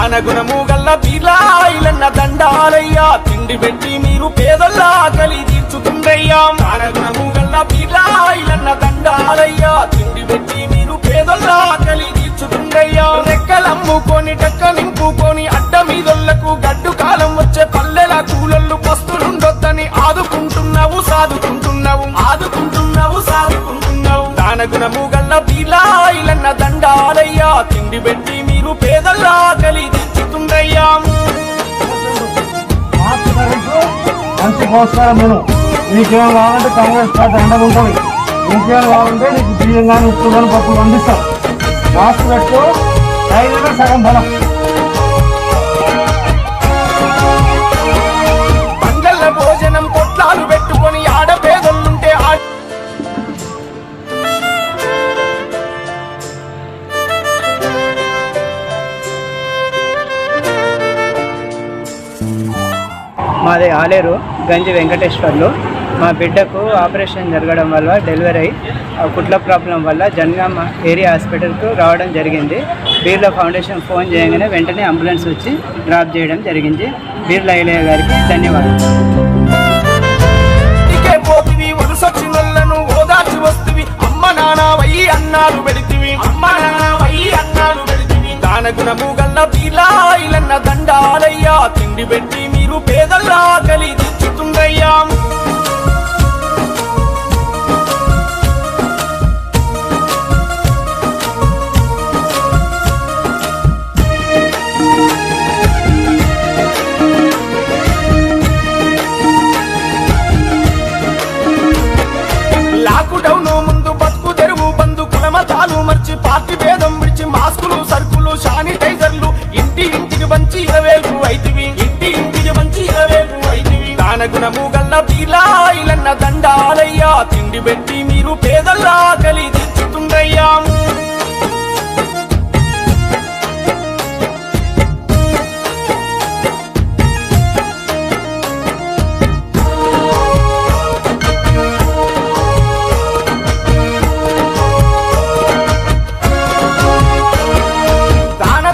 దానగుణము గల్ల బీర్లాయిలన్న దండాలయ్యా తిండి పెట్టి మీరు పేదల్లా ఆకలి తీర్చుతుండయ్యా దానగుణము గల్ల బీర్లాయిలన్న దండాలయ్యా తిండి పెట్టి మీరు పేదల్లా ఆకలి తీర్చుతుండయ్యా రెక్కలమ్ముకొని టక్క నింపుకొని అడ్డ మీదొల్లకు గడ్డు కాలం వచ్చే పల్లెల కూలళ్ళు పస్తులుండొద్దని ఆదుకుంటున్నావు సాదుకుంటున్నావు దానగుణము గల్ల బీర్లాయిలన్న దండాలయ్యా తిండి పెట్టి మీరు పేదల్లా ఆకలి తీర్చుతుండయ్యా మంచి పోస్కారం నేను నీకేం కావాలంటే కాంగ్రెస్ పార్టీ అండగుంటుంది నీకేం కావాలంటే నీకు బియ్యం కానీ ఉప్పు కానీ పప్పులు అందిస్తాం మాస్క్ పెట్టు ఐదుగా సగం బలం పంగళ్ళ భోజనం పొట్లాలు పెట్టుకొని ఆడపేదలుంటే మాది ఆలేరు గంజి వెంకటేశ్వర్లు మా బిడ్డకు ఆపరేషన్ జరగడం వల్ల డెలివరీ అయ్యి కుట్ల ప్రాబ్లం వల్ల జనగామ ఏరియా హాస్పిటల్కు రావడం జరిగింది. బీర్లా ఫౌండేషన్ ఫోన్ చేయగానే వెంటనే అంబులెన్స్ వచ్చి డ్రాప్ చేయడం జరిగింది. బీర్లా ఐలయ్య గారికి ధన్యవాదాలు. దానగుణము గల్ల బీర్లాయిలన్న దండాలయ్యా తిండి పెట్టి మీరు పేదల్లా ఆకలి తీర్చుతుండయ్యా లాక్డౌన్ ముందు బతుకు తెరువు బంధు కులమతాలు మర్చి పార్టీ భేదం విడిచి మాస్కులు సరుకులు శానిటైజర్లు ఇంటికి పంచి 20,000 అయితివి దానగుణము గల్ల బీర్లాయిలన్న దండాలయ్యా తిండి పెట్టి మీరు పేదల్లా ఆకలి తీర్చుతుండయ్యా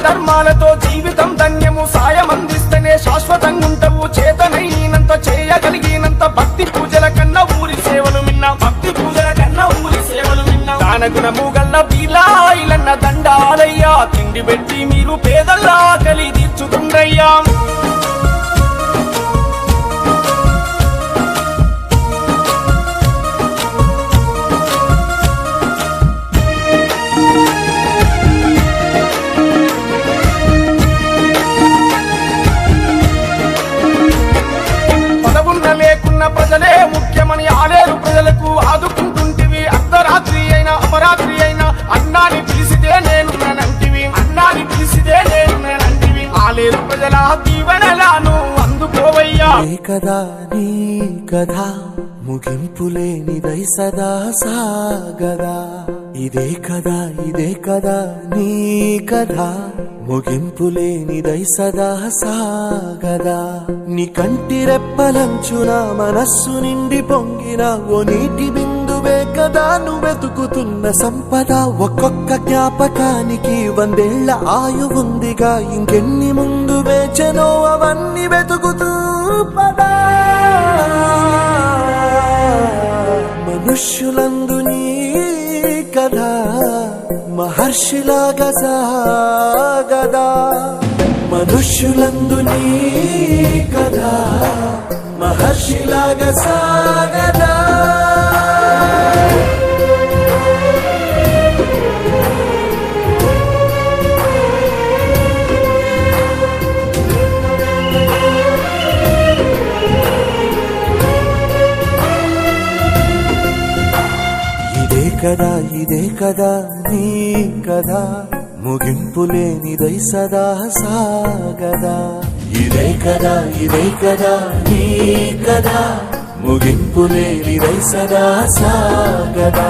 ధర్మాలతో జీవితం ధన్యము సాయం అందిస్తేనే శాశ్వతంగా ఉంటావు చేతనైనంత చేయగలిగినంత భక్తి పూజల కన్నా ఊరి సేవలు విన్నా దానగుణము గల్ల బీర్లాయిలన్న దండాలయ్యా తిండి పెట్టి మీరు పేదల్లా ఆకలి తీర్చుతుండయ్యా లేకున్న ప్రజలే ముఖ్యమని ఆలేరు ప్రజలకు ఆదుకుంటుంటివి అర్ధరాత్రి అయినా అపరాత్రి అయినా అన్నాని పిలిచితే నేనున్నానంటివి ఆలేరు ప్రజల దీవెనలాను అందుకోవయ్యా కదా నీ కథ ముగింపులేనిదై సదా సాగదా ఇదే కదా నీ కథ ముగింపులేనిదై సదా సాగదా నీ కంటి రెప్పలంచున మనస్సు నిండి పొంగిన ఓ నీటి బిందువే కదా నువ్వెతుకుతున్న సంపద ఒక్కొక్క జ్ఞాపకానికి 100 ఏళ్ల ఆయువుందిగా ఇంకెన్ని ముందు వేచనో అవన్నీ వెతుకుతూ పదా మనుష్యులందు నీ కథ మహర్షిలాగా సాగదా మనుష్యులందు నీ కథ మహర్షిలాగా సాగదా ఇదే కదా నీ కథ ముగింపులేనిదై సదా సాగదా ఇదే కదా నీ కథ ముగింపులేనిదై సదా సాగదా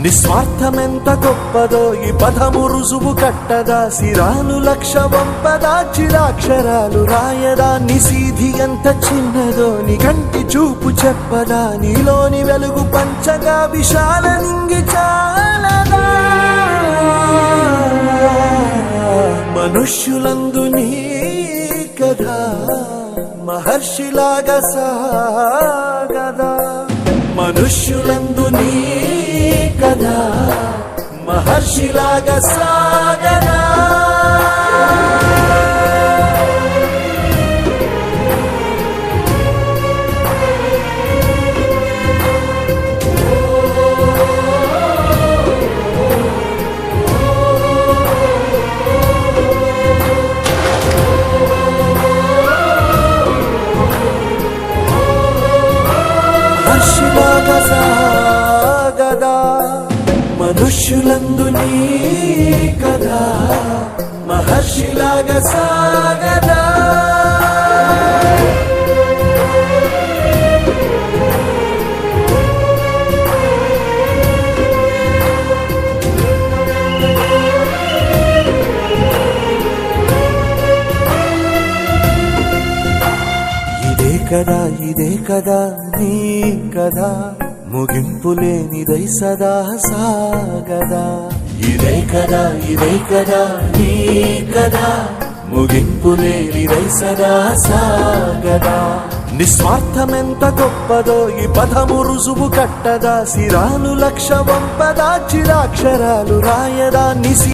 నిస్వార్థమెంత గొప్పదో ఈ పదము రుజువు కట్టదా సిరాలు లక్ష వంపదా చిరాక్షరాలు రాయదా నిసీధి ఎంత చిన్నదో నీ కంటి చూపు చెప్పదా నీలోని వెలుగు పంచగా విశాల నింగి చాలదా మనుష్యులందు నీ మహర్షిలాగా సాగదా మనుష్యులందు నీ కదా మహర్షిలాగా సాగదా మహర్షిలాగా సాగదా మనుష్యులందు నీ కదా మహర్షిలాగా సాగదా ఇదే కదా నీ కదా ముగింపు లేనిదై సదా సాగదా ఇదే కదా నీ కదా ముగింపు లేనిదై సదా సాగదా నిస్వార్థమెంత గొప్పదో ఈ పదము రుజువు కట్టదా సిరాలు లక్ష వంపదా చిరాక్షరాలు రాయదా నిసి